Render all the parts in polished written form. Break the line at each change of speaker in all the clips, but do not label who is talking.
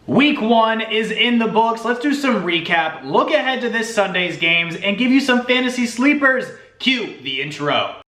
Week 1 is in the books. Let's do some recap, look ahead to this Sunday's games, and give you some fantasy sleepers. Cue the intro.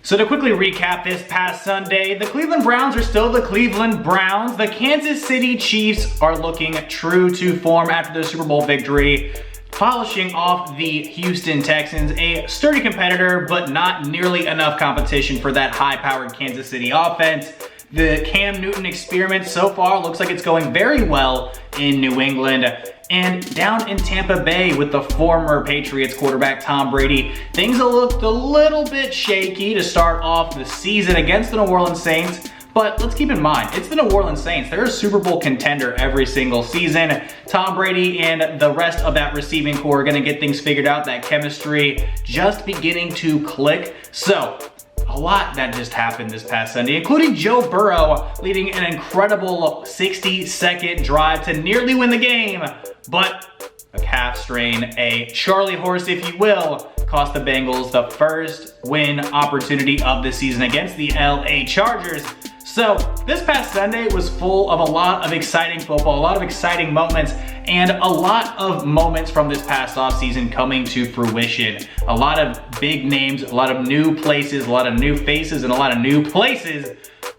So to quickly recap this past Sunday, the Cleveland Browns are still the Cleveland Browns. The Kansas City Chiefs are looking true to form after their Super Bowl victory, polishing off the Houston Texans, a sturdy competitor, but not nearly enough competition for that high-powered Kansas City offense. The Cam Newton experiment so far looks like it's going very well in New England. And down in Tampa Bay with the former Patriots quarterback Tom Brady, things looked a little bit shaky to start off the season against the New Orleans Saints. But let's keep in mind, it's the New Orleans Saints. They're a Super Bowl contender every single season. Tom Brady and the rest of that receiving core are gonna get things figured out, that chemistry just beginning to click. So, a lot that just happened this past Sunday, including Joe Burrow leading an incredible 60-second drive to nearly win the game. But a calf strain, a Charlie horse if you will, cost the Bengals the first win opportunity of the season against the LA Chargers. So this past Sunday was full of a lot of exciting football, a lot of exciting moments, and a lot of moments from this past offseason coming to fruition. A lot of big names, a lot of new places, a lot of new faces, and a lot of new places.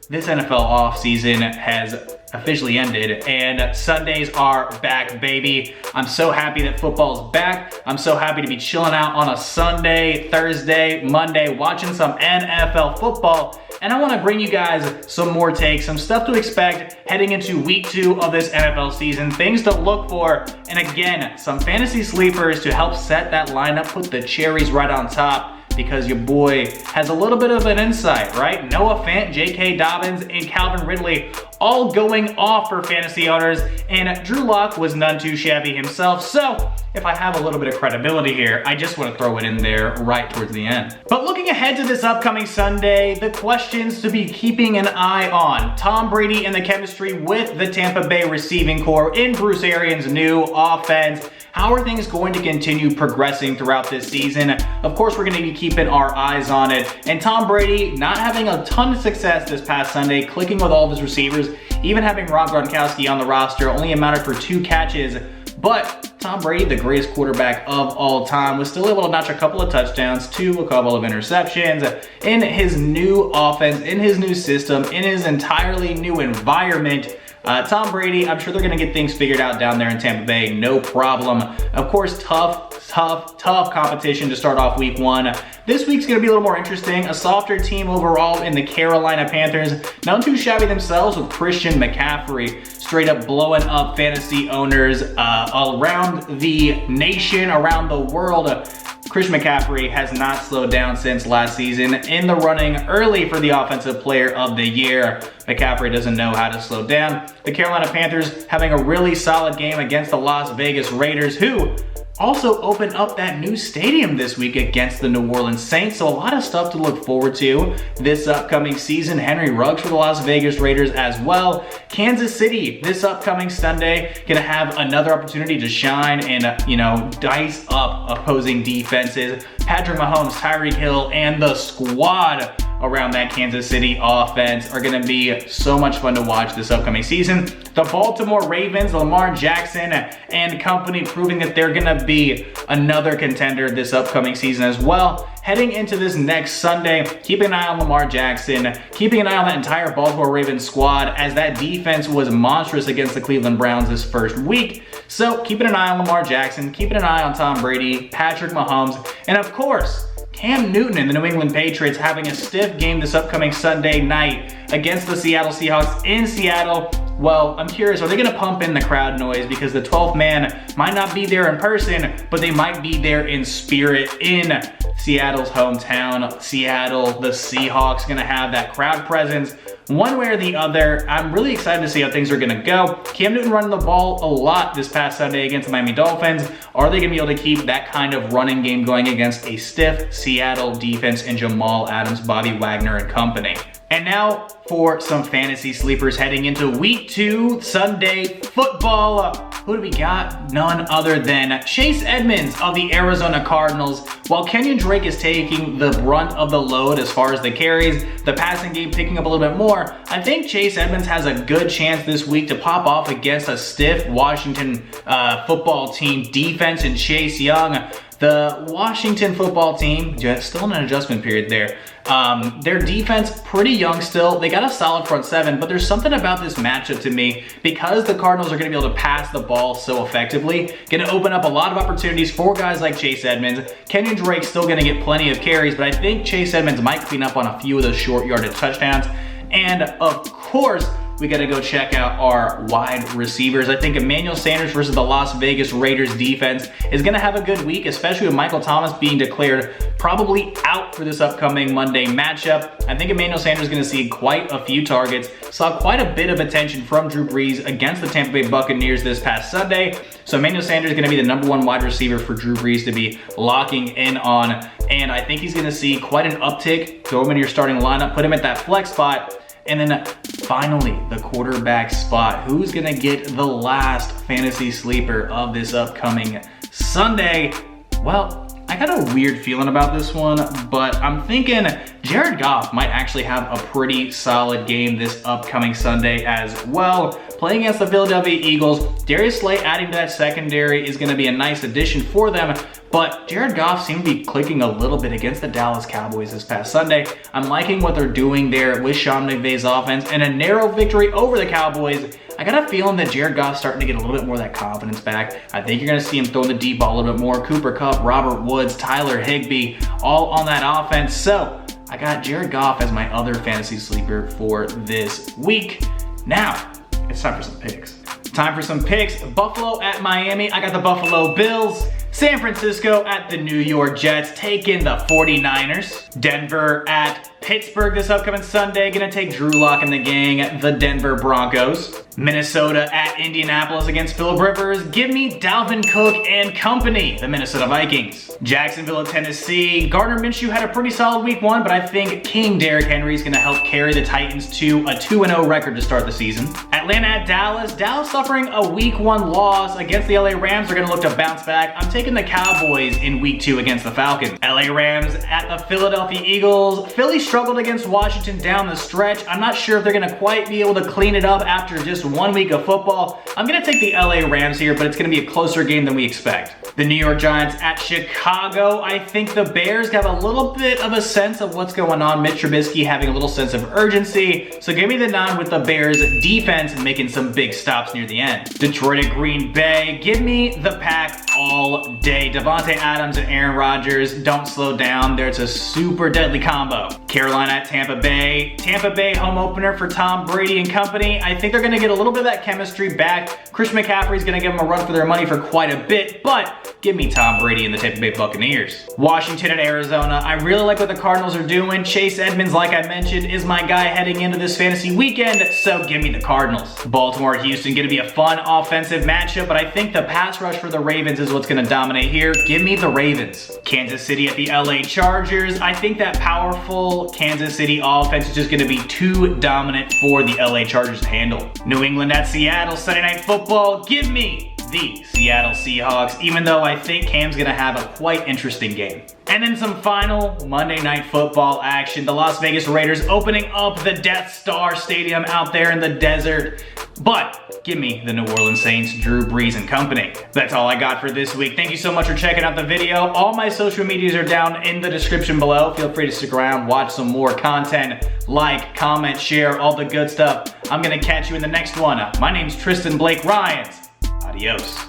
This NFL offseason has officially ended, and Sundays are back, baby. I'm so happy that football's back. I'm so happy to be chilling out on a Sunday, Thursday, Monday, watching some NFL football. And I want to bring you guys some more takes, some stuff to expect heading into week 2 of this NFL season, things to look for, and again, some fantasy sleepers to help set that lineup, put the cherries right on top, because your boy has a little bit of an insight, right? Noah Fant, J.K. Dobbins, and Calvin Ridley all going off for fantasy owners, and Drew Lock was none too shabby himself. So if I have a little bit of credibility here, I just want to throw it in there right towards the end. But looking ahead to this upcoming Sunday, the questions to be keeping an eye on: Tom Brady and the chemistry with the Tampa Bay receiving core in Bruce Arians' new offense. How are things going to continue progressing throughout this season? Of course, we're going to be keeping our eyes on it. And Tom Brady not having a ton of success this past Sunday, clicking with all of his receivers, even having Rob Gronkowski on the roster, only amounted for 2 catches. But Tom Brady, the greatest quarterback of all time, was still able to notch a couple of touchdowns, a couple of interceptions in his new offense, in his new system, in his entirely new environment. Tom Brady, I'm sure they're going to get things figured out down there in Tampa Bay, no problem. Of course, tough competition to start off week 1. This week's going to be a little more interesting. A softer team overall in the Carolina Panthers. None too shabby themselves with Christian McCaffrey straight up blowing up fantasy owners around the nation, around the world. Christian McCaffrey has not slowed down since last season. In the running early for the Offensive Player of the Year. McCaffrey doesn't know how to slow down. The Carolina Panthers having a really solid game against the Las Vegas Raiders, who also opened up that new stadium this week against the New Orleans Saints. So a lot of stuff to look forward to this upcoming season. Henry Ruggs for the Las Vegas Raiders as well. Kansas City this upcoming Sunday gonna have another opportunity to shine and dice up opposing defenses. Patrick Mahomes, Tyreek Hill, and the squad around that Kansas City offense are going to be so much fun to watch this upcoming season. The Baltimore Ravens, Lamar Jackson and company proving that they're going to be another contender this upcoming season as well. Heading into this next Sunday, keeping an eye on Lamar Jackson, keeping an eye on that entire Baltimore Ravens squad, as that defense was monstrous against the Cleveland Browns this first week. So keeping an eye on Lamar Jackson, keeping an eye on Tom Brady, Patrick Mahomes, and of course, Cam Newton and the New England Patriots having a stiff game this upcoming Sunday night against the Seattle Seahawks in Seattle. Well, I'm curious, are they going to pump in the crowd noise? Because the 12th man might not be there in person, but they might be there in spirit in Seattle's hometown. Seattle, the Seahawks, going to have that crowd presence. One way or the other, I'm really excited to see how things are going to go. Cam Newton running the ball a lot this past Sunday against the Miami Dolphins. Are they going to be able to keep that kind of running game going against a stiff Seattle defense and Jamal Adams, Bobby Wagner, and company? And now for some fantasy sleepers heading into week 2 Sunday football. Who do we got? None other than Chase Edmonds of the Arizona Cardinals. While Kenyon Drake is taking the brunt of the load as far as the carries, the passing game picking up a little bit more, I think Chase Edmonds has a good chance this week to pop off against a stiff Washington football team defense and Chase Young. The Washington football team, still in an adjustment period there. Their defense, pretty young still. They got a solid front seven, but there's something about this matchup to me. Because the Cardinals are going to be able to pass the ball so effectively, going to open up a lot of opportunities for guys like Chase Edmonds. Kenyon Drake's still going to get plenty of carries, but I think Chase Edmonds might clean up on a few of those short yardage touchdowns. And of course, we got to go check out our wide receivers. I think Emmanuel Sanders versus the Las Vegas Raiders defense is going to have a good week, especially with Michael Thomas being declared probably out for this upcoming Monday matchup. I think Emmanuel Sanders is going to see quite a few targets. Saw quite a bit of attention from Drew Brees against the Tampa Bay Buccaneers this past Sunday. So Emmanuel Sanders is going to be the #1 wide receiver for Drew Brees to be locking in on. And I think he's going to see quite an uptick. Throw him in your starting lineup, put him at that flex spot. And then finally, the quarterback spot. Who's gonna get the last fantasy sleeper of this upcoming Sunday? Well, I got a weird feeling about this one, but I'm thinking Jared Goff might actually have a pretty solid game this upcoming Sunday as well. Playing against the Philadelphia Eagles, Darius Slay adding to that secondary is gonna be a nice addition for them, but Jared Goff seemed to be clicking a little bit against the Dallas Cowboys this past Sunday. I'm liking what they're doing there with Sean McVay's offense and a narrow victory over the Cowboys. I got a feeling that Jared Goff's starting to get a little bit more of that confidence back. I think you're gonna see him throwing the deep ball a little bit more. Cooper Kupp, Robert Woods, Tyler Higbee, all on that offense. So I got Jared Goff as my other fantasy sleeper for this week. Now, it's time for some picks. Buffalo at Miami. I got the Buffalo Bills. San Francisco at the New York Jets, taking the 49ers. Denver at Pittsburgh this upcoming Sunday, gonna take Drew Lock and the gang, the Denver Broncos. Minnesota at Indianapolis against Phillip Rivers. Give me Dalvin Cook and company, the Minnesota Vikings. Jacksonville at Tennessee. Gardner Minshew had a pretty solid week 1, but I think King Derrick Henry is gonna help carry the Titans to a 2-0 record to start the season. Atlanta at Dallas. Dallas suffering a week 1 loss against the LA Rams. They're gonna look to bounce back. I'm taking the Cowboys in week 2 against the Falcons. LA Rams at the Philadelphia Eagles. Philly struggled against Washington down the stretch. I'm not sure if they're gonna quite be able to clean it up after just 1 week of football. I'm gonna take the LA Rams here, but it's gonna be a closer game than we expect. The New York Giants at Chicago. I think the Bears have a little bit of a sense of what's going on. Mitch Trubisky having a little sense of urgency. So give me the nod with the Bears defense and making some big stops near the end. Detroit at Green Bay. Give me the Pack all day. Devontae Adams and Aaron Rodgers don't slow down. There's a super deadly combo. Carolina at Tampa Bay. Tampa Bay home opener for Tom Brady and company. I think they're gonna get a little bit of that chemistry back. Christian McCaffrey's gonna give them a run for their money for quite a bit, but give me Tom Brady and the Tampa Bay Buccaneers. Washington at Arizona. I really like what the Cardinals are doing. Chase Edmonds, like I mentioned, is my guy heading into this fantasy weekend, so give me the Cardinals. Baltimore at Houston, gonna be a fun offensive matchup, but I think the pass rush for the Ravens is what's gonna dominate here. Give me the Ravens. Kansas City at the LA Chargers. I think that powerful Kansas City offense is just gonna be too dominant for the LA Chargers to handle. New England at Seattle, Sunday Night Football. Give me the Seattle Seahawks, even though I think Cam's gonna have a quite interesting game. And then some final Monday Night Football action. The Las Vegas Raiders opening up the Death Star Stadium out there in the desert. But give me the New Orleans Saints, Drew Brees and company. That's all I got for this week. Thank you so much for checking out the video. All my social medias are down in the description below. Feel free to stick around, watch some more content, like, comment, share, all the good stuff. I'm gonna catch you in the next one. My name's Tristan Blake Rines. Adios.